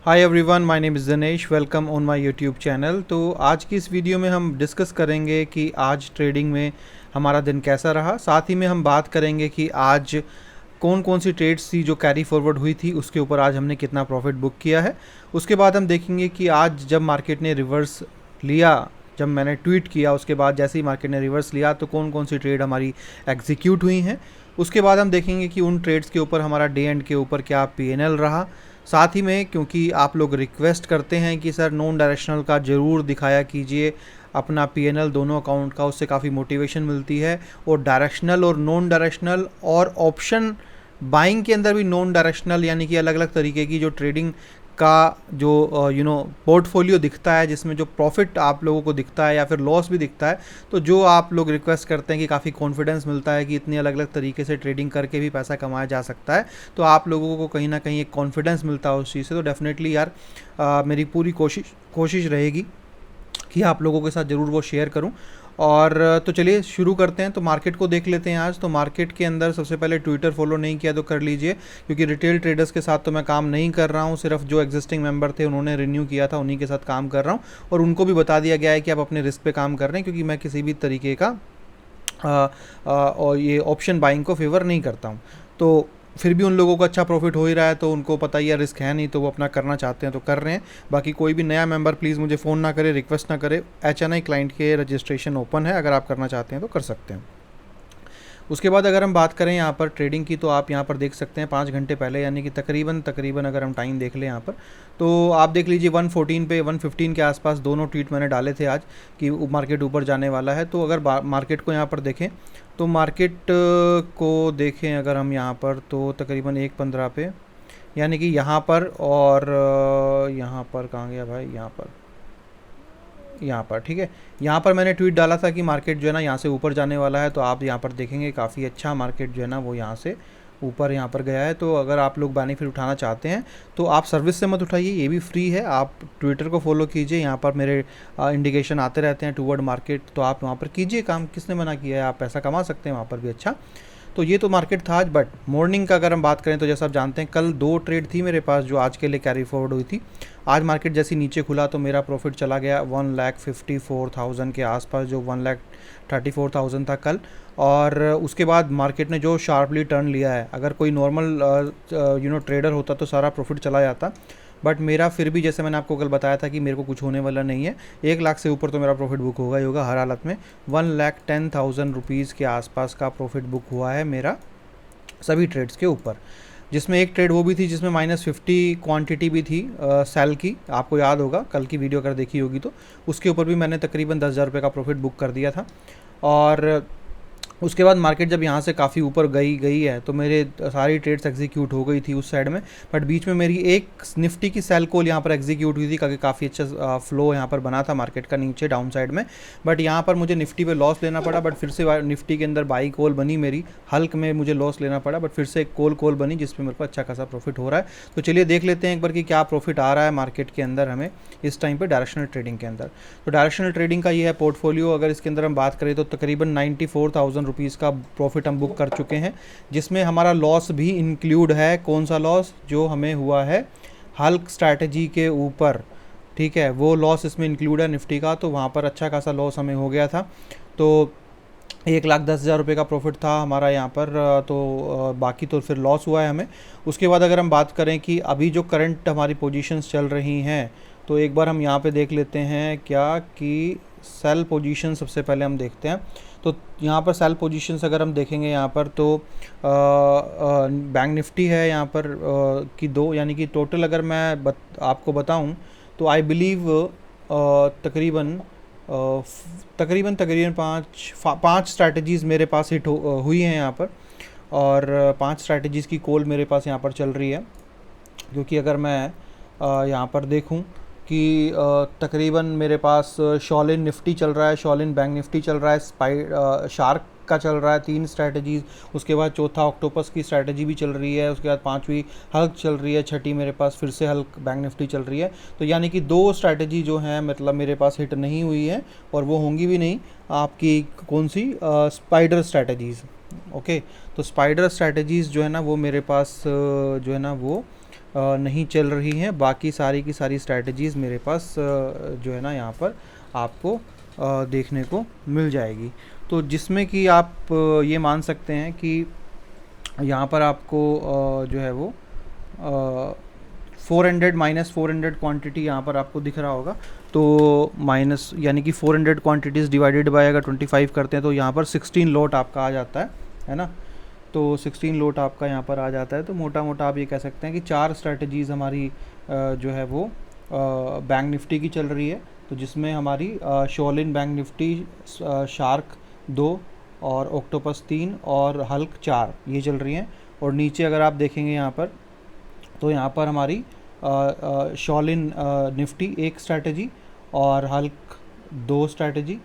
Hi everyone, my name is Dinesh. Welcome on my YouTube channel. तो आज की इस वीडियो में हम डिस्कस करेंगे कि आज ट्रेडिंग में हमारा दिन कैसा रहा। साथ ही में हम बात करेंगे कि आज कौन कौन सी ट्रेड्स थी जो कैरी फॉरवर्ड हुई थी, उसके ऊपर आज हमने कितना प्रॉफिट बुक किया है। उसके बाद हम देखेंगे कि आज जब मार्केट ने रिवर्स लिया, जब मैंने ट्वीट किया उसके बाद जैसे ही मार्केट ने रिवर्स लिया तो कौन कौन सी ट्रेड हमारी एग्जीक्यूट हुई हैं। उसके बाद हम देखेंगे कि उन ट्रेड्स के ऊपर हमारा डे एंड के ऊपर क्या पीएनएल रहा। साथ ही में क्योंकि आप लोग रिक्वेस्ट करते हैं कि सर नॉन डायरेक्शनल का ज़रूर दिखाया कीजिए अपना पीएनएल दोनों अकाउंट का, उससे काफ़ी मोटिवेशन मिलती है। और डायरेक्शनल और नॉन डायरेक्शनल और ऑप्शन बाइंग के अंदर भी नॉन डायरेक्शनल यानी कि अलग अलग तरीके की जो ट्रेडिंग का जो पोर्टफोलियो दिखता है, जिसमें जो प्रॉफिट आप लोगों को दिखता है या फिर लॉस भी दिखता है, तो जो आप लोग रिक्वेस्ट करते हैं कि काफ़ी कॉन्फिडेंस मिलता है कि इतनी अलग अलग तरीके से ट्रेडिंग करके भी पैसा कमाया जा सकता है, तो आप लोगों को कहीं ना कहीं एक कॉन्फिडेंस मिलता है उस चीज़ से। तो डेफिनेटली यार मेरी पूरी कोशिश रहेगी कि आप लोगों के साथ ज़रूर वो शेयर करूं। और तो चलिए शुरू करते हैं। तो मार्केट को देख लेते हैं आज। तो मार्केट के अंदर सबसे पहले ट्विटर फॉलो नहीं किया तो कर लीजिए, क्योंकि रिटेल ट्रेडर्स के साथ तो मैं काम नहीं कर रहा हूं, सिर्फ जो एग्जिस्टिंग मेंबर थे उन्होंने रिन्यू किया था उन्हीं के साथ काम कर रहा हूं। और उनको भी बता दिया गया है कि आप अपने रिस्क पे काम कर रहे हैं, क्योंकि मैं किसी भी तरीके का और ये ऑप्शन बाइंग को फेवर नहीं करता हूँ। तो फिर भी उन लोगों को अच्छा प्रॉफिट हो ही रहा है, तो उनको पता ही है रिस्क है नहीं, तो वो अपना करना चाहते हैं तो कर रहे हैं। बाकी कोई भी नया मेंबर प्लीज़ मुझे फ़ोन ना करे, रिक्वेस्ट ना करे। HNI क्लाइंट के रजिस्ट्रेशन ओपन है, अगर आप करना चाहते हैं तो कर सकते हैं। उसके बाद अगर हम बात करें यहाँ पर ट्रेडिंग की, तो आप यहाँ पर देख सकते हैं 5 घंटे पहले, यानी कि तकरीबन अगर हम टाइम देख लें यहाँ पर, तो आप देख लीजिए 114 पे 115 के आसपास दोनों ट्वीट मैंने डाले थे आज कि मार्केट ऊपर जाने वाला है। तो अगर मार्केट को यहाँ पर देखें, तो मार्केट को देखें अगर हम यहाँ पर, तो तकरीबन 1:15 पे, यानी कि यहाँ पर, और यहाँ पर कहाँ गया भाई, यहाँ पर ठीक है। यहाँ पर मैंने ट्वीट डाला था कि मार्केट जो है ना यहाँ से ऊपर जाने वाला है, तो आप यहाँ पर देखेंगे काफ़ी अच्छा मार्केट जो है ना वो यहाँ से ऊपर यहाँ पर गया है। तो अगर आप लोग बेनिफिट उठाना चाहते हैं तो आप सर्विस से मत उठाइए, ये भी फ्री है। आप ट्विटर को फॉलो कीजिए, यहाँ पर मेरे इंडिकेशन आते रहते हैं टूवर्ड मार्केट, तो आप वहाँ पर कीजिए काम। किसने मना किया है, आप पैसा कमा सकते हैं वहाँ पर भी अच्छा। तो ये तो मार्केट था आज। बट मॉर्निंग का अगर हम बात करें तो जैसा आप जानते हैं कल 2 ट्रेड थी मेरे पास जो आज के लिए कैरी फॉरवर्ड हुई थी। आज मार्केट जैसी नीचे खुला तो मेरा प्रॉफिट चला गया 1,54,000 के आसपास, जो 1,34,000 था कल। और उसके बाद मार्केट ने जो शार्पली टर्न लिया है, अगर कोई नॉर्मल ट्रेडर होता तो सारा प्रॉफिट चला जाता। बट मेरा फिर भी, जैसे मैंने आपको कल बताया था कि मेरे को कुछ होने वाला नहीं है, 1 लाख से ऊपर तो मेरा प्रॉफिट बुक होगा ही होगा हर हालत में। 1,10,000 रुपीज़ के आसपास का प्रॉफिट बुक हुआ है मेरा सभी ट्रेड्स के ऊपर, जिसमें एक ट्रेड वो भी थी जिसमें -50 क्वांटिटी भी थी सेल की। आपको याद होगा कल की वीडियो अगर देखी होगी तो उसके ऊपर भी मैंने तकरीबन 10,000 रुपये का प्रॉफिट बुक कर दिया था। और उसके बाद मार्केट जब यहाँ से काफ़ी ऊपर गई है तो मेरे सारी ट्रेड्स एग्जीक्यूट हो गई थी उस साइड में। बट बीच में मेरी एक निफ्टी की सेल कॉल यहाँ पर एग्जीक्यूट हुई थी, क्योंकि काफ़ी अच्छा फ्लो यहाँ पर बना था मार्केट का नीचे डाउन साइड में। बट यहाँ पर मुझे निफ्टी पे लॉस लेना पड़ा। बट फिर से निफ्टी के अंदर बाई कॉल बनी मेरी, हल्क में मुझे लॉस लेना पड़ा, बट फिर से एक कॉल बनी जिसमें मेरे को अच्छा खासा प्रॉफिट हो रहा है। तो चलिए देख लेते हैं एक बार कि क्या प्रॉफिट आ रहा है मार्केट के अंदर हमें इस टाइम पर डायरेक्शनल ट्रेडिंग के अंदर। तो डायरेक्शनल ट्रेडिंग का ये है पोर्टफोलियो। अगर इसके अंदर हम बात करें तो तकरीबन 94,000 रुपीज़ का प्रॉफिट हम बुक कर चुके हैं, जिसमें हमारा लॉस भी इंक्लूड है। कौन सा लॉस, जो हमें हुआ है हल्क स्ट्रैटेजी के ऊपर, ठीक है, वो लॉस इसमें इंक्लूड है निफ्टी का। तो वहाँ पर अच्छा खासा लॉस हमें हो गया था। तो 1,10,000 रुपये का प्रॉफिट था हमारा यहाँ पर। तो बाकी तो फिर लॉस हुआ है हमें। उसके बाद अगर हम बात करें कि अभी जो करंट हमारी पोजीशंस चल रही हैं, तो एक बार हम यहाँ पे देख लेते हैं क्या कि सेल पोजीशन सबसे पहले हम देखते हैं। तो यहाँ पर सेल पोजीशंस अगर हम देखेंगे यहाँ पर, तो बैंक निफ्टी है यहाँ पर कि 2, यानी कि टोटल अगर मैं आपको बताऊँ तो आई बिलीव तकरीबन पाँच स्ट्रैटेजीज़ मेरे पास हिट हुई हैं यहाँ पर। और 5 स्ट्रैटेजीज़ की कॉल मेरे पास यहाँ पर चल रही है, क्योंकि अगर मैं यहाँ पर देखूँ कि तकरीबन मेरे पास शॉलिन निफ्टी चल रहा है, शॉलिन बैंक निफ्टी चल रहा है, शार्क का चल रहा है 3 स्ट्रैटेजीज़। उसके बाद चौथा ऑक्टोपस की स्ट्रैटेजी भी चल रही है। उसके बाद 5वीं हल्क चल रही है, छठी मेरे पास फिर से हल्क बैंक निफ्टी चल रही है। तो यानी कि 2 स्ट्रैटेजी जो हैं मतलब मेरे पास हिट नहीं हुई है, और वो होंगी भी नहीं। आपकी कौन सी, स्पाइडर स्ट्रैटेजीज़। ओके, तो स्पाइडर स्ट्रैटेजीज़ जो है ना वो मेरे पास जो है ना वो नहीं चल रही हैं। बाकी सारी की सारी स्ट्रैटेजीज़ मेरे पास जो है ना यहाँ पर आपको देखने को मिल जाएगी। तो जिसमें कि आप ये मान सकते हैं कि यहाँ पर आपको जो है वो 400 -400 क्वांटिटी यहाँ पर आपको दिख रहा होगा। तो माइनस यानी कि 400 क्वांटिटीज़ डिवाइडेड बाय अगर 25 करते हैं तो यहाँ पर 16 लॉट आपका आ जाता है ना। तो 16 लॉट आपका यहाँ पर आ जाता है। तो मोटा मोटा आप ये कह सकते हैं कि 4 स्ट्रैटेजीज़ हमारी जो है वो बैंक निफ्टी की चल रही है। तो जिसमें हमारी शॉलिन बैंक निफ्टी, शार्क 2 और ऑक्टोपस 3 और हल्क 4 ये चल रही हैं। और नीचे अगर आप देखेंगे यहाँ पर, तो यहाँ पर हमारी शॉलिन निफ्टी 1 स्ट्रैटेजी और हल्क 2 स्ट्रैटेजी,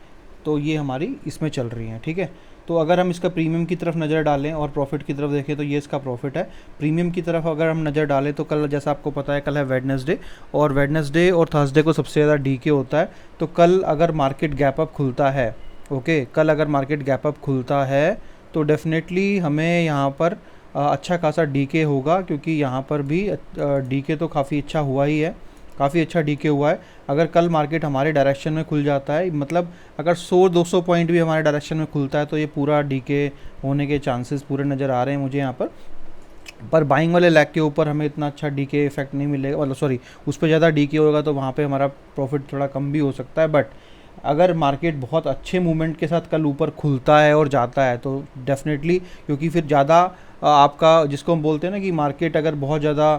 तो ये हमारी इसमें चल रही हैं, ठीक है। तो अगर हम इसका प्रीमियम की तरफ नज़र डालें और प्रॉफिट की तरफ देखें तो ये इसका प्रॉफिट है। प्रीमियम की तरफ अगर हम नज़र डालें तो कल जैसा आपको पता है कल है वेडनेसडे, और वेडनेसडे और थर्सडे को सबसे ज़्यादा डीके होता है। तो कल अगर मार्केट गैप अप खुलता है, ओके, कल अगर मार्केट गैप अप खुलता है तो डेफिनेटली हमें यहाँ पर अच्छा खासा डीके होगा, क्योंकि यहाँ पर भी डीके तो काफ़ी अच्छा हुआ ही है, काफ़ी अच्छा डीके हुआ है। अगर कल मार्केट हमारे डायरेक्शन में खुल जाता है, मतलब अगर 100-200 पॉइंट भी हमारे डायरेक्शन में खुलता है तो ये पूरा डीके होने के चांसेस पूरे नज़र आ रहे हैं मुझे यहाँ पर बाइंग वाले लैग के ऊपर हमें इतना अच्छा डीके इफेक्ट नहीं मिलेगा, मतलब सॉरी उस पर ज़्यादा डीके होगा तो वहाँ पे हमारा प्रॉफिट थोड़ा कम भी हो सकता है। बट अगर मार्केट बहुत अच्छे मूवमेंट के साथ कल ऊपर खुलता है और जाता है तो डेफिनेटली, क्योंकि फिर ज़्यादा आपका जिसको हम बोलते हैं ना कि मार्केट अगर बहुत ज़्यादा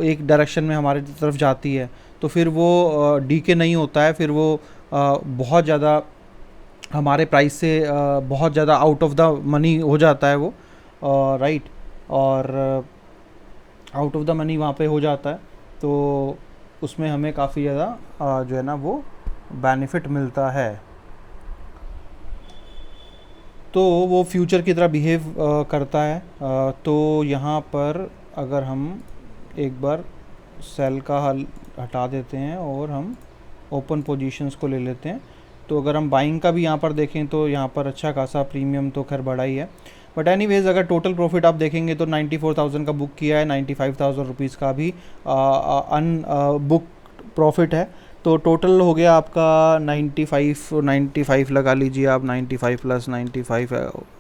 एक डायरेक्शन में हमारे तरफ जाती है तो फिर वो डीके नहीं होता है, फिर वो बहुत ज़्यादा हमारे प्राइस से बहुत ज़्यादा आउट ऑफ द मनी हो जाता है वो, राइट, और आउट ऑफ द मनी वहाँ पे हो जाता है। तो उसमें हमें काफ़ी ज़्यादा जो है ना वो बेनिफिट मिलता है। तो वो फ्यूचर की तरह बिहेव करता है। तो यहाँ पर अगर हम एक बार सेल का हटा देते हैं और हम ओपन पोजीशंस को ले लेते हैं, तो अगर हम बाइंग का भी यहाँ पर देखें तो यहाँ पर अच्छा खासा प्रीमियम तो खैर बढ़ा ही है। बट एनीवेज अगर टोटल प्रॉफिट आप देखेंगे तो 94,000 का बुक किया है, 95,000 रुपीज़ का भी अन बुक प्रॉफिट है। तो टोटल हो गया आपका 95 लगा लीजिए आप, 95 प्लस 95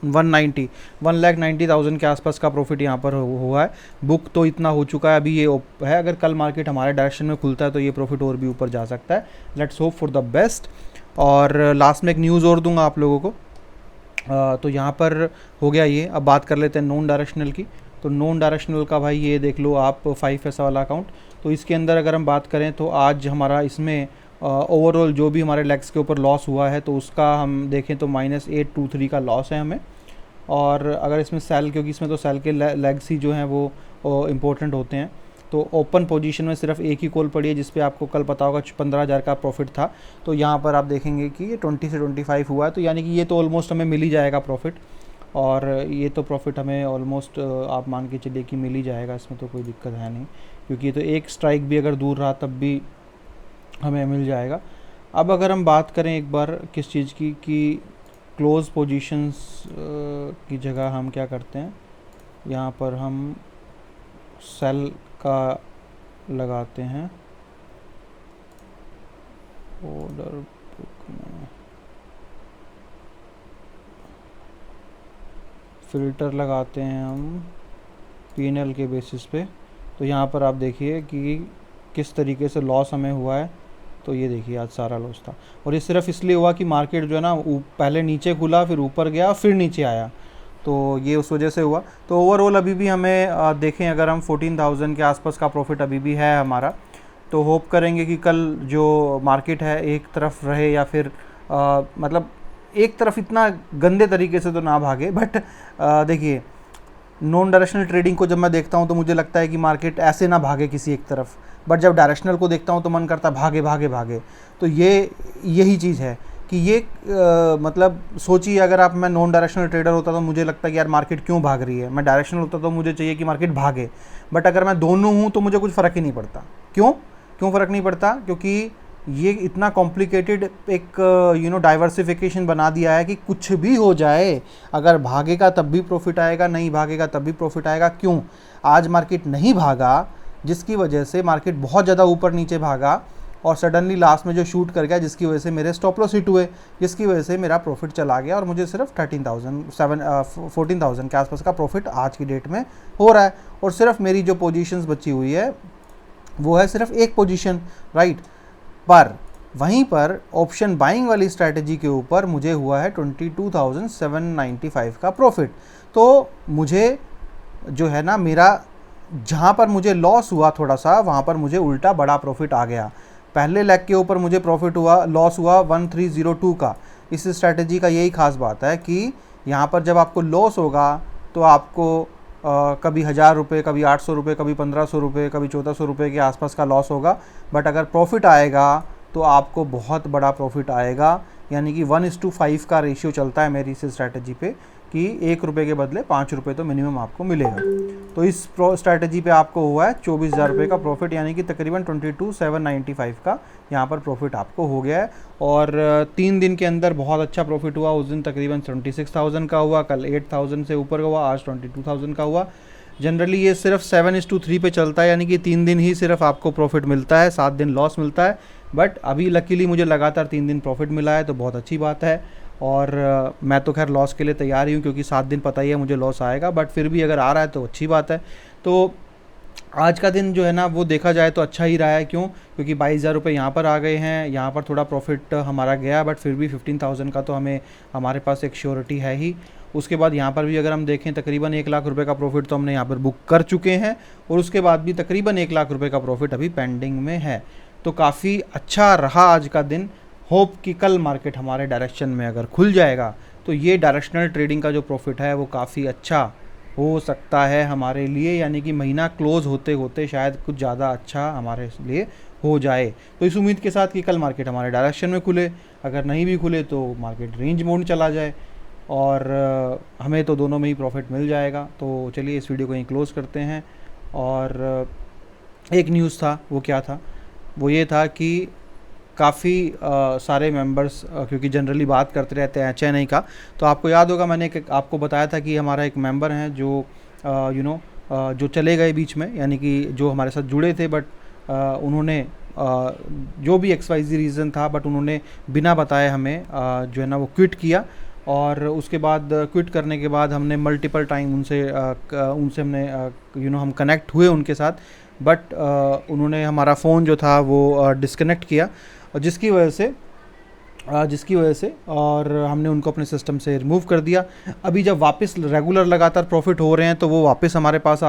1,90,000 के आसपास का प्रॉफिट यहाँ पर हुआ है। बुक तो इतना हो चुका है, अभी ये है, अगर कल मार्केट हमारे डायरेक्शन में खुलता है तो ये प्रॉफिट और भी ऊपर जा सकता है। Let's hope for the best. और लास्ट में एक न्यूज़ और दूंगा आप लोगों को। तो यहाँ पर हो गया ये। अब बात कर लेते हैं नॉन डायरेक्शनल की। तो नॉन डायरेक्शनल का भाई ये देख लो आप 5 ऐसा वाला अकाउंट। तो इसके अंदर अगर हम बात करें तो आज हमारा इसमें ओवरऑल जो भी हमारे लेग्स के ऊपर लॉस हुआ है तो उसका हम देखें तो -823 का लॉस है हमें। और अगर इसमें सेल, क्योंकि इसमें तो सेल के लेग्स ही जो हैं वो इम्पोर्टेंट होते हैं। तो ओपन पोजीशन में सिर्फ एक ही कॉल पड़ी है जिस पे आपको कल पता होगा 15,000 का प्रॉफिट था। तो यहाँ पर आप देखेंगे कि ये 20 से 25 हुआ है, तो यानी कि ये तो ऑलमोस्ट हमें मिल ही जाएगा प्रॉफिट। और ये तो प्रॉफिट हमें ऑलमोस्ट आप मान के चलिए कि मिल ही जाएगा, इसमें तो कोई दिक्कत है नहीं, क्योंकि ये तो एक स्ट्राइक भी अगर दूर रहा तब भी हमें मिल जाएगा। अब अगर हम बात करें एक बार किस चीज़ की, कि क्लोज पोजीशंस की जगह हम क्या करते हैं, यहाँ पर हम सेल का लगाते हैं ऑर्डर बुक में, फ़िल्टर लगाते हैं हम P&L के बेसिस पे। तो यहाँ पर आप देखिए कि किस तरीके से लॉस हमें हुआ है। तो ये देखिए आज सारा लॉस था, और ये सिर्फ इसलिए हुआ कि मार्केट जो है ना पहले नीचे खुला, फिर ऊपर गया, फिर नीचे आया, तो ये उस वजह से हुआ। तो ओवरऑल अभी भी हमें देखें अगर हम 14,000 के आसपास का प्रॉफिट अभी भी है हमारा। तो होप करेंगे कि कल जो मार्केट है एक तरफ रहे, या फिर मतलब एक तरफ इतना गंदे तरीके से तो ना भागे। बट देखिए नॉन डायरेक्शनल ट्रेडिंग को जब मैं देखता हूँ तो मुझे लगता है कि मार्केट ऐसे ना भागे किसी एक तरफ, बट जब डायरेक्शनल को देखता हूँ तो मन करता है भागे भागे भागे। तो यही चीज़ है कि ये मतलब सोचिए अगर मैं नॉन डायरेक्शनल ट्रेडर होता तो मुझे लगता है कि यार मार्केट क्यों भाग रही है, मैं डायरेक्शनल होता तो मुझे चाहिए कि मार्केट भागे। बट अगर मैं दोनों हूँ तो मुझे कुछ फ़र्क ही नहीं पड़ता। क्यों फ़र्क नहीं पड़ता? क्योंकि ये इतना कॉम्प्लिकेटेड एक डाइवर्सिफिकेशन बना दिया है कि कुछ भी हो जाए, अगर भागेगा तब भी प्रॉफिट आएगा, नहीं भागेगा तब भी प्रॉफिट आएगा। क्यों? आज मार्केट नहीं भागा जिसकी वजह से मार्केट बहुत ज़्यादा ऊपर नीचे भागा और सडनली लास्ट में जो शूट कर गया, जिसकी वजह से मेरे स्टॉप लॉस हिट हुए, जिसकी वजह से मेरा प्रॉफिट चला गया और मुझे सिर्फ 14,000 के आसपास का प्रॉफिट आज की डेट में हो रहा है। और सिर्फ मेरी जो पोजीशंस बची हुई है वो है सिर्फ एक पोजीशन, राइट। पर वहीं पर ऑप्शन बाइंग वाली स्ट्रैटेजी के ऊपर मुझे हुआ है 22,795 का प्रॉफिट। तो मुझे जो है ना, मेरा जहाँ पर मुझे लॉस हुआ थोड़ा सा, वहाँ पर मुझे उल्टा बड़ा प्रॉफिट आ गया। पहले लेग के ऊपर मुझे प्रॉफिट हुआ, लॉस हुआ 1302 का। इस स्ट्रैटेजी का यही खास बात है कि यहाँ पर जब आपको लॉस होगा तो आपको कभी 1,000 रुपये, कभी 800 रुपये, कभी 1,500 रुपये, कभी 1,400 रुपये के आसपास का लॉस होगा। बट अगर प्रॉफिट आएगा तो आपको बहुत बड़ा प्रॉफिट आएगा, यानी कि 1:5 का रेशियो चलता है मेरी इस स्ट्रैटेजी पे कि 1 रुपये के बदले 5 रुपये तो मिनिमम आपको मिलेगा। तो इस स्ट्रैटेजी पे आपको हुआ है 24,000 रुपये का प्रॉफिट, यानी कि तकरीबन 22,795 का यहाँ पर प्रॉफिट आपको हो गया है। और 3 दिन के अंदर बहुत अच्छा प्रॉफिट हुआ। उस दिन तकरीबन 76,000 का हुआ, कल 8,000 से ऊपर का हुआ, आज 22,000 का हुआ। जनरली ये सिर्फ 7:3 पे चलता है, यानी कि 3 दिन ही सिर्फ आपको प्रॉफिट मिलता है, 7 दिन लॉस मिलता है। बट अभी लकीली मुझे लगातार 3 दिन प्रॉफिट मिला है, तो बहुत अच्छी बात है। और मैं तो खैर लॉस के लिए तैयार ही हूँ, क्योंकि 7 दिन पता ही है मुझे लॉस आएगा, बट फिर भी अगर आ रहा है तो अच्छी बात है। तो आज का दिन जो है ना वो देखा जाए तो अच्छा ही रहा है। क्यों? क्योंकि 22,000 रुपये यहाँ पर आ गए हैं, यहाँ पर थोड़ा प्रॉफिट हमारा गया, बट फिर भी 15,000 का तो हमारे पास एक श्योरिटी है ही। उसके बाद यहाँ पर भी अगर हम देखें तकरीबन 1 लाख रुपए का प्रॉफिट तो हमने यहाँ पर बुक कर चुके हैं, और उसके बाद भी तकरीबन 1 लाख रुपए का प्रॉफिट अभी पेंडिंग में है। तो काफ़ी अच्छा रहा आज का दिन। होप कि कल मार्केट हमारे डायरेक्शन में अगर खुल जाएगा तो ये डायरेक्शनल ट्रेडिंग का जो प्रॉफिट है वो काफ़ी अच्छा हो सकता है हमारे लिए, यानी कि महीना क्लोज होते होते शायद कुछ ज़्यादा अच्छा हमारे लिए हो जाए। तो इस उम्मीद के साथ कि कल मार्केट हमारे डायरेक्शन में खुले, अगर नहीं भी खुले तो मार्केट रेंज मोड चला जाए, और हमें तो दोनों में ही प्रॉफिट मिल जाएगा। तो चलिए इस वीडियो को यहीं क्लोज़ करते हैं। और एक न्यूज़ था, वो क्या था? वो ये था कि काफ़ी सारे मेंबर्स, क्योंकि जनरली बात करते रहते हैं चेन्नई का, तो आपको याद होगा मैंने आपको बताया था कि हमारा एक मेंबर हैं जो जो चले गए बीच में, यानी कि जो हमारे साथ जुड़े थे, बट उन्होंने जो भी XYZ रीज़न था, बट उन्होंने बिना बताए हमें जो है ना वो क्विट किया। और उसके बाद क्विट करने के बाद हमने मल्टीपल टाइम उनसे हमने हम कनेक्ट हुए उनके साथ, बट उन्होंने हमारा फ़ोन जो था वो डिस्कनेक्ट किया, और जिसकी वजह से और हमने उनको अपने सिस्टम से रिमूव कर दिया। अभी जब वापस रेगुलर लगातार प्रॉफिट हो रहे हैं तो वो वापस हमारे पास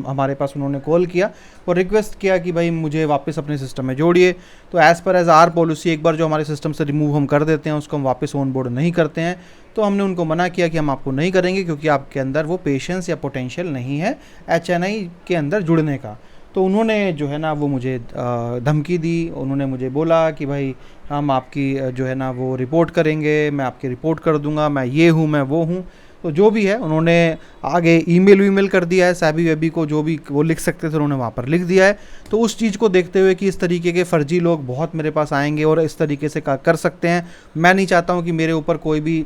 हमारे पास उन्होंने कॉल किया और रिक्वेस्ट किया कि भाई मुझे वापस अपने सिस्टम में जोड़िए। तो एज़ आर पॉलिसी, एक बार जो हमारे सिस्टम से रिमूव हम कर देते हैं उसको हम वापस ऑन बोर्ड नहीं करते हैं। तो हमने उनको मना किया कि हम आपको नहीं करेंगे, क्योंकि आपके अंदर वो पेशेंस या पोटेंशियल नहीं है HNI के अंदर जुड़ने का। तो उन्होंने जो है ना वो मुझे धमकी दी। उन्होंने मुझे बोला कि भाई हम आपकी जो है ना वो रिपोर्ट करेंगे, मैं आपकी रिपोर्ट कर दूंगा, मैं ये हूँ, मैं वो हूँ। तो जो भी है उन्होंने आगे ईमेल कर दिया है SEBI वेबी को, जो भी वो लिख सकते थे उन्होंने वहाँ पर लिख दिया है। तो उस चीज़ को देखते हुए कि इस तरीके के फर्जी लोग बहुत मेरे पास आएंगे और इस तरीके से कर सकते हैं, मैं नहीं चाहता हूँ कि मेरे ऊपर कोई भी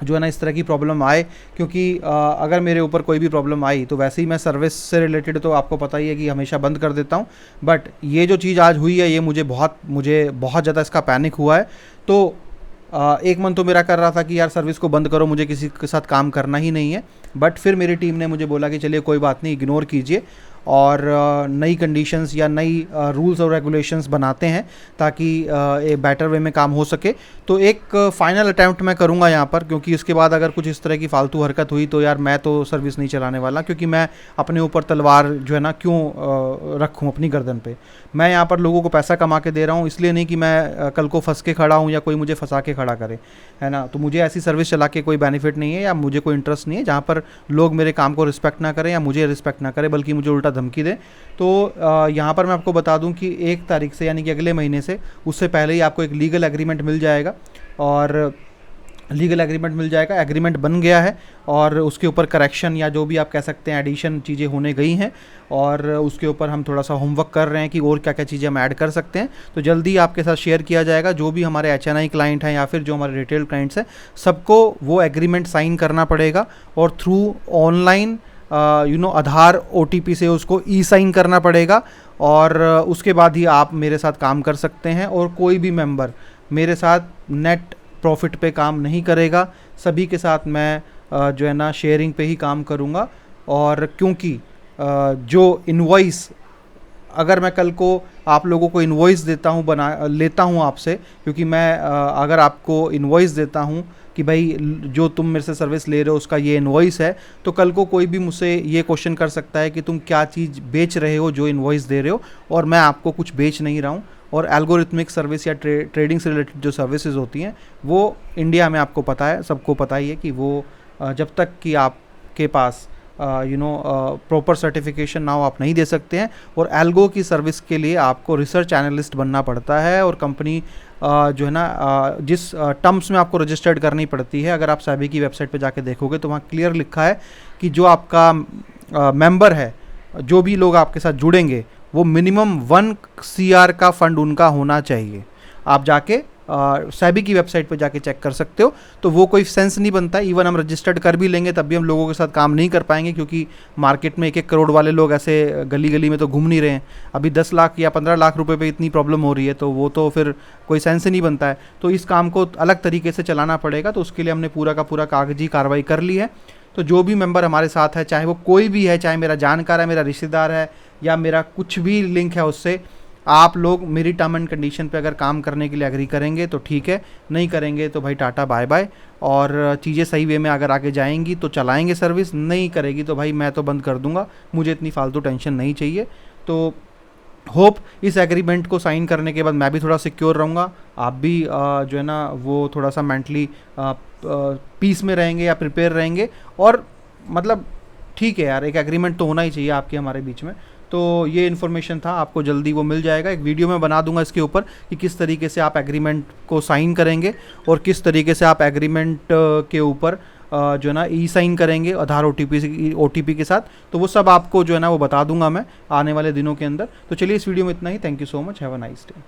जो है ना इस तरह की प्रॉब्लम आए, क्योंकि अगर मेरे ऊपर कोई भी प्रॉब्लम आई तो वैसे ही मैं सर्विस से रिलेटेड तो आपको पता ही है कि हमेशा बंद कर देता हूं। बट ये जो चीज़ आज हुई है ये मुझे बहुत ज़्यादा इसका पैनिक हुआ है। तो एक मन तो मेरा कर रहा था कि यार सर्विस को बंद करो, मुझे किसी के साथ काम करना ही नहीं है। बट फिर मेरी टीम ने मुझे बोला कि चलिए कोई बात नहीं, इग्नोर कीजिए और नई कंडीशंस या नई रूल्स और रेगुलेशंस बनाते हैं ताकि एक बेटर वे में काम हो सके। तो एक फाइनल अटैम्प्ट मैं करूंगा यहाँ पर, क्योंकि इसके बाद अगर कुछ इस तरह की फालतू हरकत हुई तो यार मैं तो सर्विस नहीं चलाने वाला, क्योंकि मैं अपने ऊपर तलवार जो है ना क्यों रखूँ अपनी गर्दन पे। मैं यहाँ पर लोगों को पैसा कमा के दे रहा हूँ, इसलिए नहीं कि मैं कल को फंस के खड़ा हूँ या कोई मुझे फंसा के खड़ा करे, है ना। तो मुझे ऐसी सर्विस चला के कोई बेनिफिट नहीं है या मुझे कोई इंटरेस्ट नहीं है जहाँ पर लोग मेरे काम को रिस्पेक्ट ना करें या मुझे रिस्पेक्ट ना करें, बल्कि मुझे उल्टा धमकी दें। तो यहाँ पर मैं आपको बता दूं कि 1 तारीख से, यानी कि अगले महीने से, उससे पहले ही आपको एक लीगल एग्रीमेंट मिल जाएगा। और लीगल एग्रीमेंट मिल जाएगा, एग्रीमेंट बन गया है और उसके ऊपर करेक्शन या जो भी आप कह सकते हैं एडिशन चीज़ें होने गई हैं, और उसके ऊपर हम थोड़ा सा होमवर्क कर रहे हैं कि और क्या क्या चीज़ें हम ऐड कर सकते हैं। तो जल्दी आपके साथ शेयर किया जाएगा। जो भी हमारे HNI क्लाइंट हैं या फिर जो हमारे रिटेल क्लाइंट्स हैं, सबको वो एग्रीमेंट साइन करना पड़ेगा और थ्रू ऑनलाइन आधार OTP से उसको ई साइन करना पड़ेगा, और उसके बाद ही आप मेरे साथ काम कर सकते हैं। और कोई भी मेंबर मेरे साथ नेट प्रॉफिट पे काम नहीं करेगा, सभी के साथ मैं जो है ना शेयरिंग पे ही काम करूँगा। और क्योंकि जो इनवॉइस, अगर मैं कल को आप लोगों को इनवॉइस देता हूँ, लेता हूँ आपसे, क्योंकि मैं अगर आपको इनवॉइस देता हूँ कि भाई जो तुम मेरे से सर्विस ले रहे हो उसका ये इनवॉइस है, तो कल को कोई भी मुझसे ये क्वेश्चन कर सकता है कि तुम क्या चीज़ बेच रहे हो जो इनवॉइस दे रहे हो, और मैं आपको कुछ बेच नहीं रहा हूँ। और एल्गोरिथमिक सर्विस या ट्रेडिंग से रिलेटेड जो सर्विसेज होती हैं वो इंडिया में आपको पता है, सबको पता ही है कि वो जब तक कि आपके पास प्रॉपर सर्टिफिकेशन ना हो आप नहीं दे सकते हैं। और एल्गो की सर्विस के लिए आपको रिसर्च एनालिस्ट बनना पड़ता है, और कंपनी जो है ना जिस टर्म्स में आपको रजिस्टर्ड करनी पड़ती है, अगर आप सेबी की वेबसाइट पे जाके देखोगे तो वहाँ क्लियर लिखा है कि जो आपका मेंबर है, जो भी लोग आपके साथ जुड़ेंगे, वो मिनिमम 1 CR का फंड उनका होना चाहिए। आप जाके सेबी की वेबसाइट पे जाके चेक कर सकते हो। तो वो कोई सेंस नहीं बनता, इवन हम रजिस्टर्ड कर भी लेंगे तब भी हम लोगों के साथ काम नहीं कर पाएंगे, क्योंकि मार्केट में 1-1 करोड़ वाले लोग ऐसे गली गली में तो घूम नहीं रहे हैं। अभी 10 लाख या 15 लाख रुपए पे इतनी प्रॉब्लम हो रही है, तो वो तो फिर कोई सेंस ही नहीं बनता है। तो इस काम को अलग तरीके से चलाना पड़ेगा, तो उसके लिए हमने पूरा का पूरा कागजी कार्रवाई कर ली है। तो जो भी मेंबर हमारे साथ है, चाहे वो कोई भी है, चाहे मेरा जानकार है, मेरा रिश्तेदार है, या मेरा कुछ भी लिंक है उससे, आप लोग मेरी टर्म एंड कंडीशन पे अगर काम करने के लिए एग्री करेंगे तो ठीक है, नहीं करेंगे तो भाई टाटा बाय बाय। और चीज़ें सही वे में अगर आगे जाएंगी तो चलाएंगे सर्विस, नहीं करेगी तो भाई मैं तो बंद कर दूंगा, मुझे इतनी फालतू टेंशन नहीं चाहिए। तो होप इस एग्रीमेंट को साइन करने के बाद मैं भी थोड़ा सिक्योर रहूँगा, आप भी जो है ना वो थोड़ा सा मेंटली पीस में रहेंगे या प्रिपेयर रहेंगे। और मतलब ठीक है यार, एक एग्रीमेंट तो होना ही चाहिए आपके हमारे बीच में। तो ये इन्फॉर्मेशन था, आपको जल्दी वो मिल जाएगा। एक वीडियो मैं बना दूंगा इसके ऊपर कि किस तरीके से आप एग्रीमेंट को साइन करेंगे और किस तरीके से आप एग्रीमेंट के ऊपर जो है ना ई साइन करेंगे आधार OTP के साथ। तो वो सब आपको जो है ना वो बता दूंगा मैं आने वाले दिनों के अंदर। तो चलिए इस वीडियो में इतना ही। Thank you so much, have a nice day.